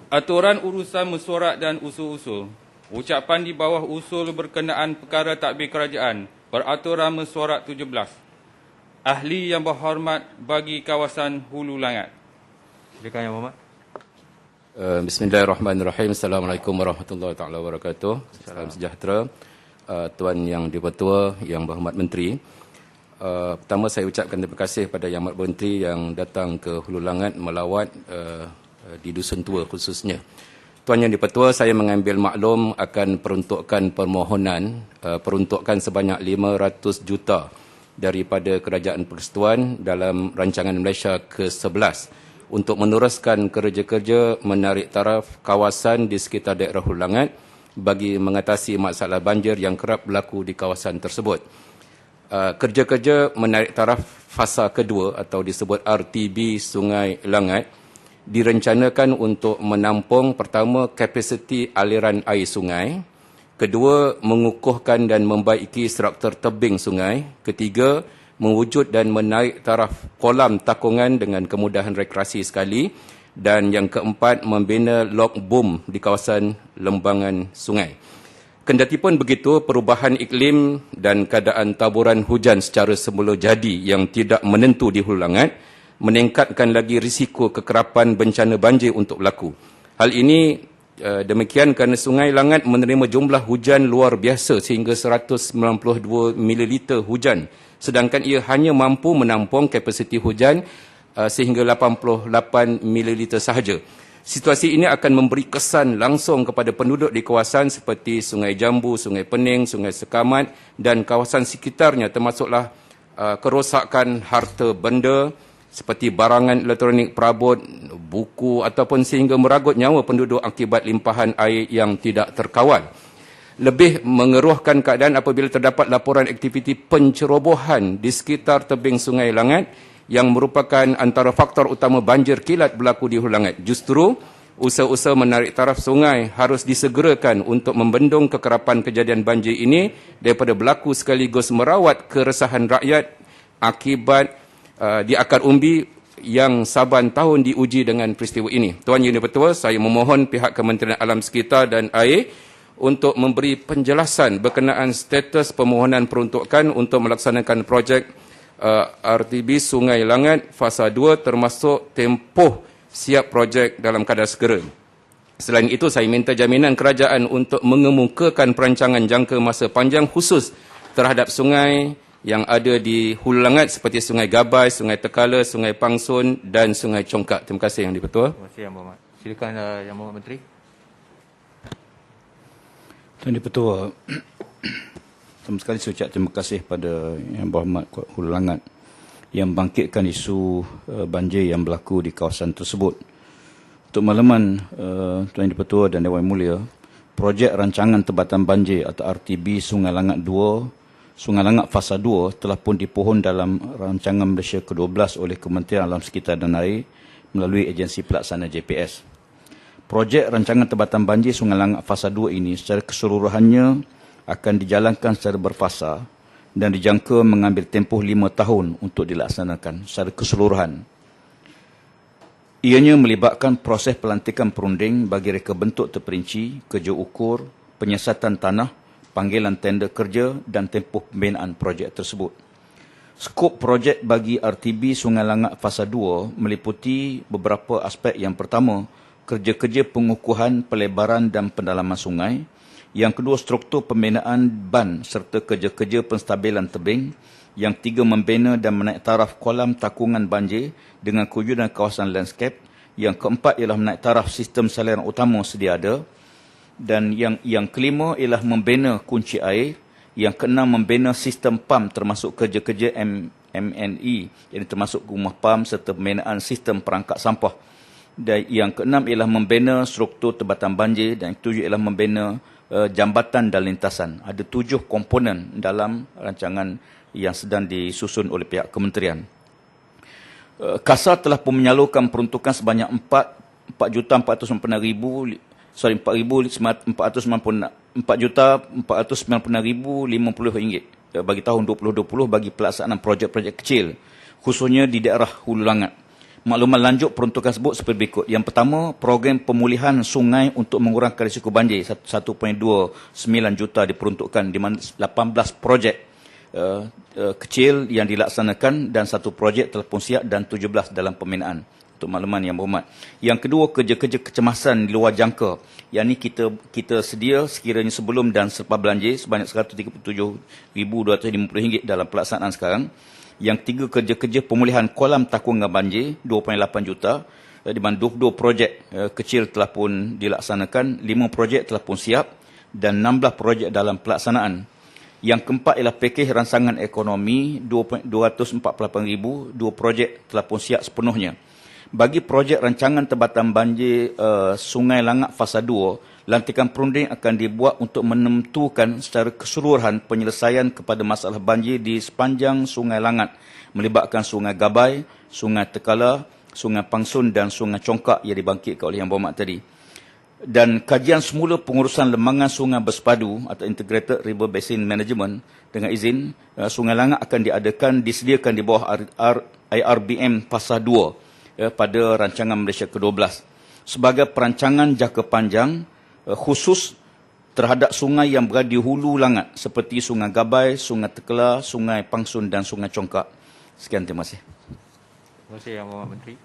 Aturan urusan mesyuarat dan usul-usul. Ucapan di bawah usul berkenaan perkara tadbir kerajaan. Peraturan mesyuarat 17. Ahli yang berhormat bagi kawasan Hulu Langat. Silakan Yang Berhormat. Bismillahirrahmanirrahim. Assalamualaikum warahmatullahi taala wabarakatuh. Salam sejahtera. Tuan Yang Dipertua, Yang Berhormat Menteri. Pertama saya ucapkan terima kasih pada Yang Berhormat Menteri yang datang ke Hulu Langat melawat di Dusun Tua khususnya. Tuan Yang Dipertua, saya mengambil maklum akan peruntukan permohonan peruntukan sebanyak 500 juta daripada Kerajaan Persekutuan dalam rancangan Malaysia ke-11 untuk meneruskan kerja-kerja menarik taraf kawasan di sekitar daerah Hulu Langat bagi mengatasi masalah banjir yang kerap berlaku di kawasan tersebut. Kerja-kerja menarik taraf fasa kedua atau disebut RTB Sungai Langat direncanakan untuk menampung pertama kapasiti aliran air sungai, kedua mengukuhkan dan membaiki struktur tebing sungai, ketiga mewujud dan menaik taraf kolam takungan dengan kemudahan rekreasi sekali, dan yang keempat membina log boom di kawasan lembangan sungai. Kendatipun begitu, perubahan iklim dan keadaan taburan hujan secara semula jadi yang tidak menentu di Hulu Langat meningkatkan lagi risiko kekerapan bencana banjir untuk berlaku. Hal ini demikian kerana Sungai Langat menerima jumlah hujan luar biasa sehingga 192 ml hujan, sedangkan ia hanya mampu menampung kapasiti hujan sehingga 88 ml sahaja. Situasi ini akan memberi kesan langsung kepada penduduk di kawasan seperti Sungai Jambu, Sungai Pening, Sungai Sekamat dan kawasan sekitarnya, termasuklah kerosakan harta benda seperti barangan elektronik, perabot, buku ataupun sehingga meragut nyawa penduduk akibat limpahan air yang tidak terkawal. Lebih mengeruhkan keadaan apabila terdapat laporan aktiviti pencerobohan di sekitar tebing Sungai Langat yang merupakan antara faktor utama banjir kilat berlaku di Hulu Langat. Justru, usaha-usaha menarik taraf sungai harus disegerakan untuk membendung kekerapan kejadian banjir ini daripada berlaku sekaligus merawat keresahan rakyat akibat di akar umbi yang saban tahun diuji dengan peristiwa ini. Tuan Yang Dipertua, saya memohon pihak Kementerian Alam Sekitar dan Air untuk memberi penjelasan berkenaan status permohonan peruntukan untuk melaksanakan projek RTB Sungai Langat Fasa 2 termasuk tempoh siap projek dalam kadar segera. Selain itu, saya minta jaminan kerajaan untuk mengemukakan perancangan jangka masa panjang khusus terhadap sungai yang ada di Hulu Langat seperti Sungai Gabai, Sungai Tekala, Sungai Pangsun dan Sungai Congkak. Terima kasih Yang Dipertua. Terima kasih Yang Berhormat. Silakan Yang Berhormat Menteri. Tuan Dipertua, pertama sekali saya ucap terima kasih pada Yang Berhormat Hulu Langat yang bangkitkan isu banjir yang berlaku di kawasan tersebut. Untuk makluman Tuan Dipertua dan Dewan Mulia, projek rancangan Tempatan Banjir atau RTB Sungai Langat 2, Sungai Langat Fasa 2 telah pun dipohon dalam rancangan Malaysia ke-12 oleh Kementerian Alam Sekitar dan Air melalui agensi pelaksana JPS. Projek rancangan Tempatan Banjir Sungai Langat Fasa 2 ini secara keseluruhannya akan dijalankan secara berfasa dan dijangka mengambil tempoh 5 tahun untuk dilaksanakan secara keseluruhan. Ianya melibatkan proses pelantikan perunding bagi reka bentuk terperinci, kerja ukur, penyiasatan tanah, panggilan tender kerja dan tempoh pembinaan projek tersebut. Skop projek bagi RTB Sungai Langat Fasa 2 meliputi beberapa aspek. Yang pertama, kerja-kerja pengukuhan, pelebaran dan pendalaman sungai. Yang kedua, struktur pembinaan ban serta kerja-kerja penstabilan tebing. Yang tiga, membina dan menaik taraf kolam takungan banjir dengan kewujudan kawasan landscape. Yang keempat ialah menaik taraf sistem saliran utama sedia ada. Dan yang kelima ialah membina kunci air. Yang keenam, membina sistem pam termasuk kerja-kerja MNE, yang termasuk rumah pam serta pembinaan sistem perangkap sampah. Dan yang keenam ialah membina struktur tempatan banjir dan yang ketujuh ialah membina jambatan dan lintasan. Ada 7 komponen dalam rancangan yang sedang disusun oleh pihak kementerian. KASA telah pun menyalurkan peruntukan sebanyak 4.496.490 ringgit bagi tahun 2020 bagi pelaksanaan projek-projek kecil, khususnya di daerah Hulu Langat. Makluman lanjut peruntukan tersebut seperti berikut. Yang pertama, program pemulihan sungai untuk mengurangkan risiko banjir 1.29 juta diperuntukkan di mana 18 projek kecil yang dilaksanakan dan satu projek telah pun siap dan 17 dalam pembinaan. Untuk makluman yang berhormat. Yang kedua, kerja-kerja kecemasan di luar jangka. Yang ini kita sedia sekiranya sebelum dan selepas belanja sebanyak RM137,250 dalam pelaksanaan sekarang. Yang ketiga, kerja-kerja pemulihan kolam takungan banjir 2.8 juta di mana 22 projek kecil telah pun dilaksanakan, 5 projek telah pun siap dan 16 projek dalam pelaksanaan. Yang keempat ialah pakej rancangan ekonomi 248,000, 2 projek telah pun siap sepenuhnya. Bagi projek rancangan tempatan banjir Sungai Langak Fasa 2, lantikan perunding akan dibuat untuk menentukan secara keseluruhan penyelesaian kepada masalah banjir di sepanjang Sungai Langat, melibatkan Sungai Gabai, Sungai Tekala, Sungai Pangsun dan Sungai Congkak yang dibangkitkan oleh Yang Berhormat tadi. Dan kajian semula pengurusan lembangan sungai bersepadu atau Integrated River Basin Management dengan izin Sungai Langat akan disediakan di bawah IRBM Fasa 2 pada rancangan Malaysia ke-12 sebagai perancangan jangka panjang khusus terhadap sungai yang berada di hulu Langat seperti Sungai Gabai, Sungai Tekela, Sungai Pangsun dan Sungai Congkak. Sekian, terima kasih. Terima kasih Yang Berhormat Menteri.